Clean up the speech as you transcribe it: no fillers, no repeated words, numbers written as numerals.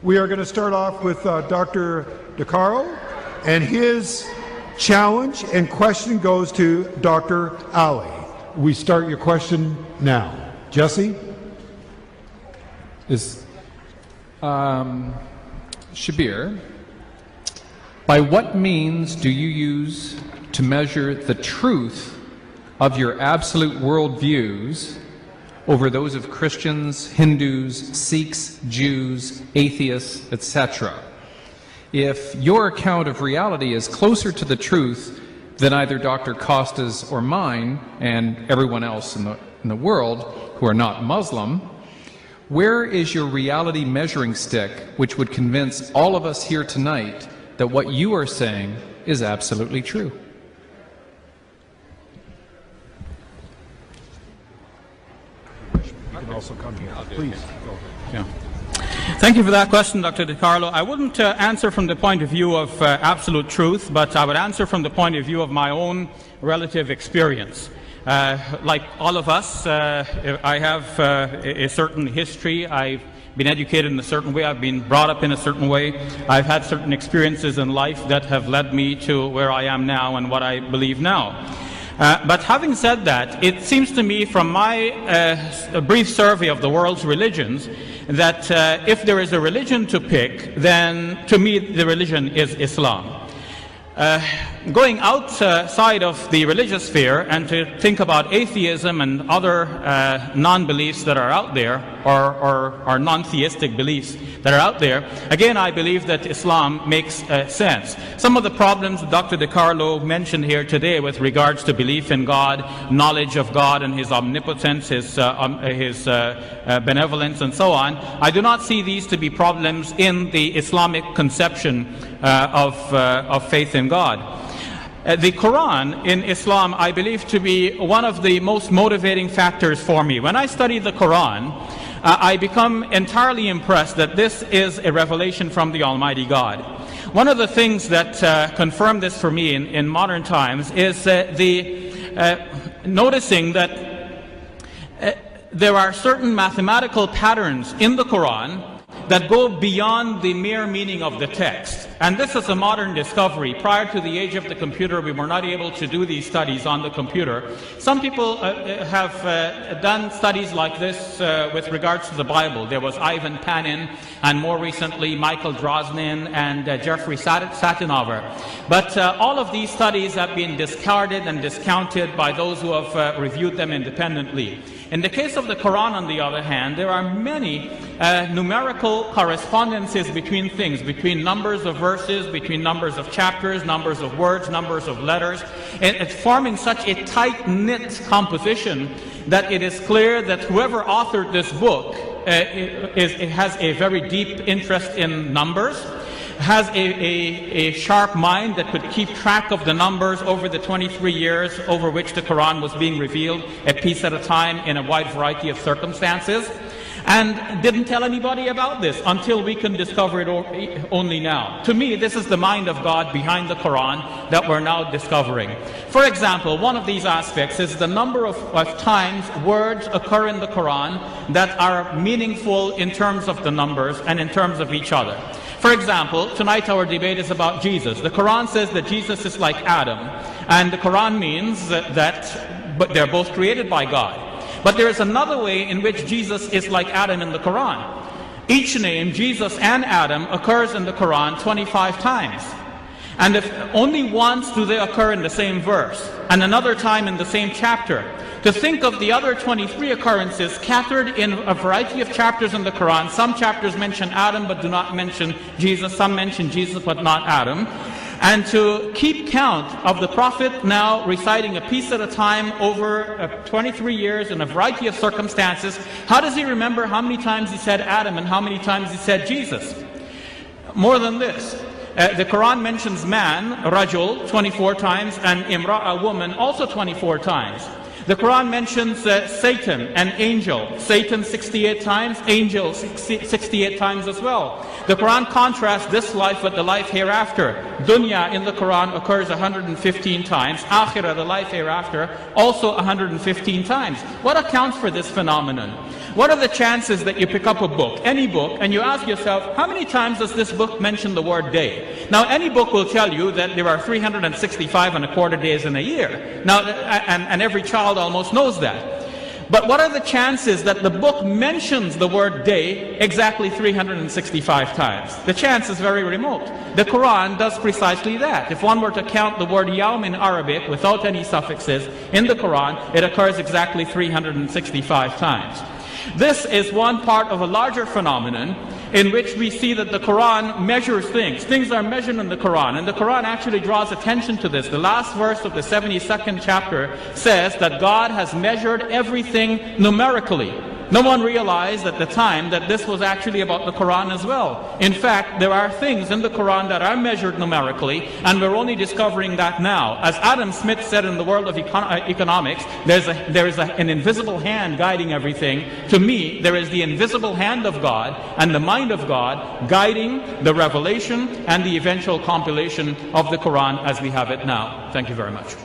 We are going to start off with Dr. DeCaro, and his challenge and question goes to Dr. Ali. We start your question now. Jesse? Shabir, by what means do you use to measure the truth of your absolute worldviews over those of Christians, Hindus, Sikhs, Jews, atheists, etc.? If your account of reality is closer to the truth than either Dr. Costa's or mine and everyone else in the world who are not Muslim, where is your reality measuring stick which would convince all of us here tonight that what you are saying is absolutely true? You can also come here. Please, go ahead. Yeah. Thank you for that question, Dr. DeCarlo. I wouldn't answer from the point of view of absolute truth, but I would answer from the point of view of my own relative experience. Like all of us, I have a certain history. I've been educated in a certain way. I've been brought up in a certain way. I've had certain experiences in life that have led me to where I am now and what I believe now. But having said that, it seems to me from my brief survey of the world's religions that if there is a religion to pick, then to me the religion is Islam. Going outside of the religious sphere and to think about atheism and other non-beliefs that are out there, or non-theistic beliefs that are out there, again I believe that Islam makes sense. Some of the problems Dr. DeCarlo mentioned here today with regards to belief in God, knowledge of God and His omnipotence, His benevolence and so on, I do not see these to be problems in the Islamic conception of faith in God. The Quran in Islam I believe to be one of the most motivating factors for me. When I study the Quran, I become entirely impressed that this is a revelation from the Almighty God. One of the things that confirm this for me in modern times is noticing that there are certain mathematical patterns in the Quran that go beyond the mere meaning of the text. And this is a modern discovery. Prior to the age of the computer, we were not able to do these studies on the computer. Some people have done studies like this with regards to the Bible. There was Ivan Panin, and more recently Michael Drosnin and Jeffrey Satinover. But all of these studies have been discarded and discounted by those who have reviewed them independently. In the case of the Quran, on the other hand, there are many numerical correspondences between things, between numbers of verses, between numbers of chapters, numbers of words, numbers of letters, and it's forming such a tight-knit composition that it is clear that whoever authored this book has a very deep interest in numbers, has a sharp mind that could keep track of the numbers over the 23 years over which the Quran was being revealed, a piece at a time in a wide variety of circumstances, and didn't tell anybody about this until we can discover it only now. To me, this is the mind of God behind the Quran that we're now discovering. For example, one of these aspects is the number of times words occur in the Quran that are meaningful in terms of the numbers and in terms of each other. For example, tonight our debate is about Jesus. The Quran says that Jesus is like Adam, and the Quran means but they're both created by God. But there is another way in which Jesus is like Adam in the Quran. Each name, Jesus and Adam, occurs in the Quran 25 times. And if only once do they occur in the same verse, and another time in the same chapter. To think of the other 23 occurrences scattered in a variety of chapters in the Quran. Some chapters mention Adam but do not mention Jesus. Some mention Jesus but not Adam. And to keep count of the Prophet now reciting a piece at a time over 23 years in a variety of circumstances. How does he remember how many times he said Adam and how many times he said Jesus? More than this. The Quran mentions man, rajul, 24 times, and imra, a woman, also 24 times. The Quran mentions Satan, an angel. Satan 68 times, angel 68 times as well. The Quran contrasts this life with the life hereafter. Dunya in the Quran occurs 115 times. Akhirah, the life hereafter, also 115 times. What accounts for this phenomenon? What are the chances that you pick up a book, any book, and you ask yourself, how many times does this book mention the word day? Now, any book will tell you that there are 365 and a quarter days in a year. Now, and every child almost knows that. But what are the chances that the book mentions the word day exactly 365 times? The chance is very remote. The Quran does precisely that. If one were to count the word yawm in Arabic without any suffixes in the Quran, it occurs exactly 365 times. This is one part of a larger phenomenon in which we see that the Quran measures things. Things are measured in the Quran, and the Quran actually draws attention to this. The last verse of the 72nd chapter says that God has measured everything numerically. No one realized at the time that this was actually about the Quran as well. In fact, there are things in the Quran that are measured numerically, and we're only discovering that now. As Adam Smith said in the world of economics, there is an invisible hand guiding everything. To me, there is the invisible hand of God and the mind of God guiding the revelation and the eventual compilation of the Quran as we have it now. Thank you very much.